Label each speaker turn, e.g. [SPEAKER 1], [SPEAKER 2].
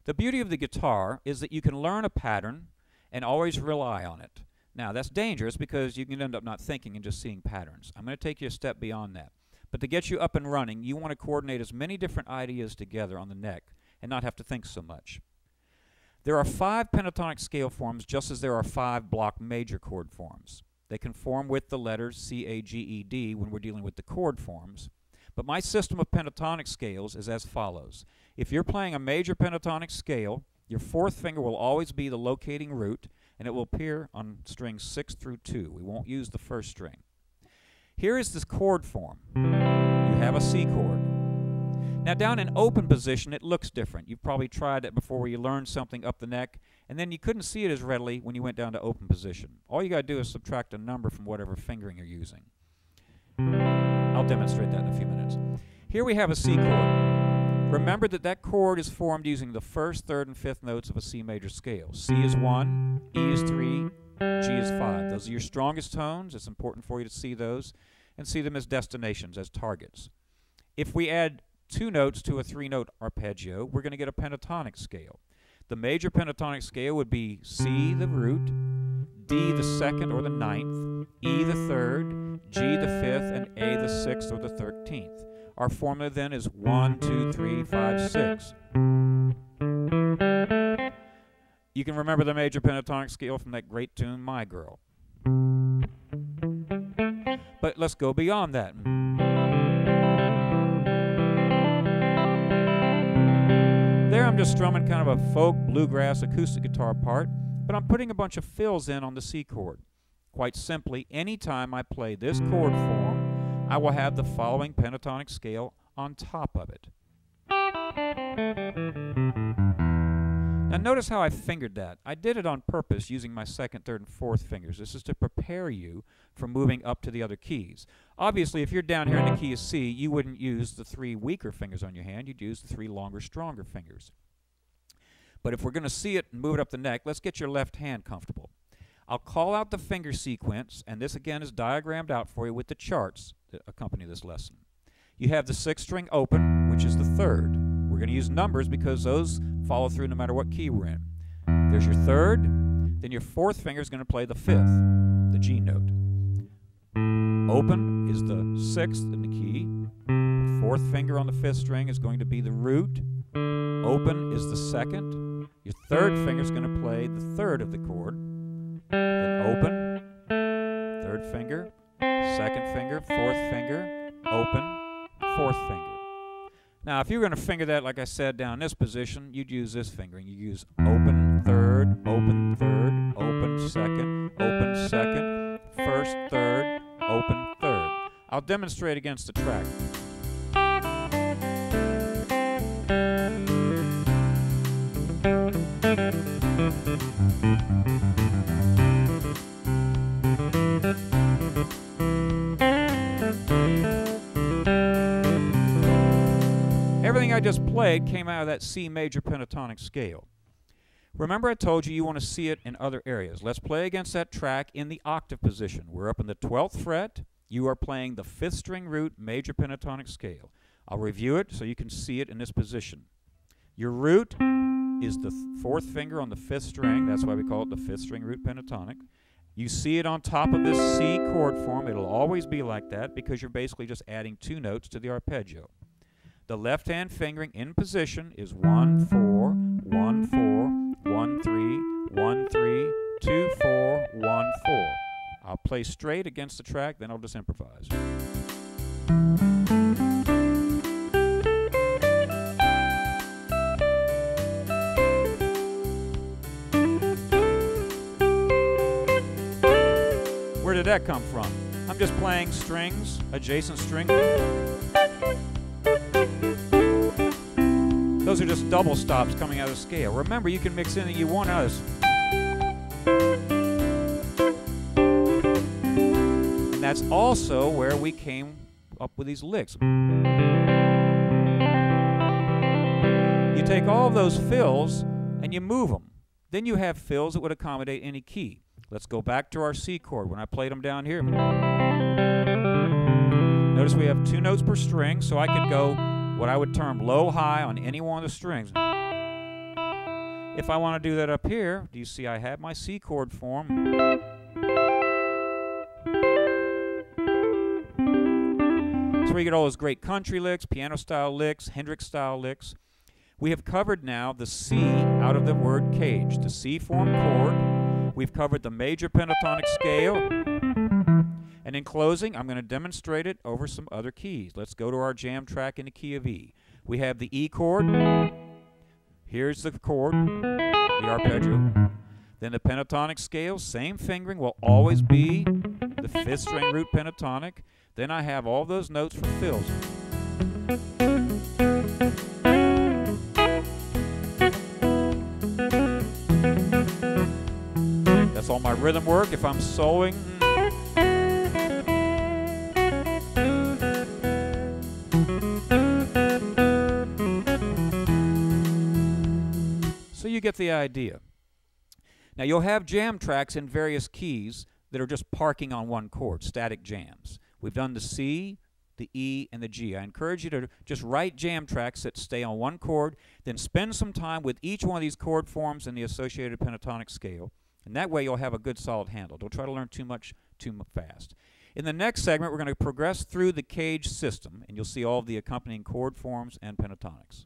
[SPEAKER 1] The beauty of the guitar is that you can learn a pattern and always rely on it. Now, that's dangerous because you can end up not thinking and just seeing patterns. I'm going to take you a step beyond that. But to get you up and running, you want to coordinate as many different ideas together on the neck and not have to think so much. There are 5 pentatonic scale forms just as there are 5 block major chord forms. They conform with the letters C, A, G, E, D when we're dealing with the chord forms. But my system of pentatonic scales is as follows. If you're playing a major pentatonic scale, your 4th finger will always be the locating root, and it will appear on strings 6 through 2. We won't use the 1st string. Here is this chord form. You have a C chord. Now down in open position, it looks different. You've probably tried it before where you learned something up the neck, and then you couldn't see it as readily when you went down to open position. All you got to do is subtract a number from whatever fingering you're using. I'll demonstrate that in a few minutes. Here we have a C chord. Remember that that chord is formed using the 1st, 3rd, and 5th notes of a C major scale. C is 1, E is 3, G is 5. Those are your strongest tones. It's important for you to see those and see them as destinations, as targets. If we add 2 notes to a 3-note arpeggio, we're going to get a pentatonic scale. The major pentatonic scale would be C the root, D the 2nd or the 9th, E the 3rd, G the 5th, and A the 6th or the 13th. Our formula then is 1, 2, 3, 5, 6. You can remember the major pentatonic scale from that great tune, My Girl. But let's go beyond that. There I'm just strumming kind of a folk, bluegrass, acoustic guitar part, but I'm putting a bunch of fills in on the C chord. Quite simply, anytime I play this chord form, I will have the following pentatonic scale on top of it. Now notice how I fingered that. I did it on purpose using my 2nd, 3rd, and 4th fingers. This is to prepare you for moving up to the other keys. Obviously, if you're down here in the key of C, you wouldn't use the 3 weaker fingers on your hand. You'd use the 3 longer, stronger fingers. But if we're going to see it and move it up the neck, let's get your left hand comfortable. I'll call out the finger sequence, and this again is diagrammed out for you with the charts that accompany this lesson. You have the 6th string open, which is the 3rd. We're going to use numbers because those follow through no matter what key we're in. There's your 3rd, then your 4th finger is going to play the 5th, the G note. Open is the 6th in the key. The 4th finger on the 5th string is going to be the root. Open is the 2nd. Your 3rd finger is going to play the 3rd of the chord. Then open, 3rd finger, 2nd finger, 4th finger, open, 4th finger. Now, if you're going to finger that, like I said, down this position, you'd use this fingering. You use open, 3rd, open, 3rd, open, 2nd, open, 2nd, 1st, 3rd, open, 3rd. I'll demonstrate against the track. Everything I just played came out of that C major pentatonic scale. Remember I told you want to see it in other areas. Let's play against that track in the octave position. We're up in the 12th fret. You are playing the 5th string root major pentatonic scale. I'll review it so you can see it in this position. Your root is the 4th finger on the 5th string. That's why we call it the 5th string root pentatonic. You see it on top of this C chord form. It'll always be like that because you're basically just adding 2 notes to the arpeggio. The left hand fingering in position is 1, 4, 1, 4, 1, 3, 1, 3, 2, 4, 1, 4. I'll play straight against the track, then I'll just improvise. Where did that come from? I'm just playing strings, adjacent string. Those are just double stops coming out of the scale. Remember, you can mix in that you want us. And that's also where we came up with these licks. You take all of those fills and you move them. Then you have fills that would accommodate any key. Let's go back to our C chord when I played them down here. Notice we have 2 notes per string, so I could go what I would term low-high on any one of the strings. If I want to do that up here, do you see I have my C chord form? That's where you get all those great country licks, piano-style licks, Hendrix-style licks. We have covered now the C out of the word cage, the C form chord. We've covered the major pentatonic scale. And in closing, I'm going to demonstrate it over some other keys. Let's go to our jam track in the key of E. We have the E chord. Here's the chord, the arpeggio. Then the pentatonic scale, same fingering, will always be the 5th string root pentatonic. Then I have all those notes for fills. That's all my rhythm work. If I'm soloing, so you get the idea. Now you'll have jam tracks in various keys that are just parking on one chord, static jams. We've done the C, the E, and the G. I encourage you to just write jam tracks that stay on one chord, then spend some time with each one of these chord forms and the associated pentatonic scale. And that way you'll have a good solid handle. Don't try to learn too much too fast. In the next segment, we're going to progress through the CAGED system, and you'll see all of the accompanying chord forms and pentatonics.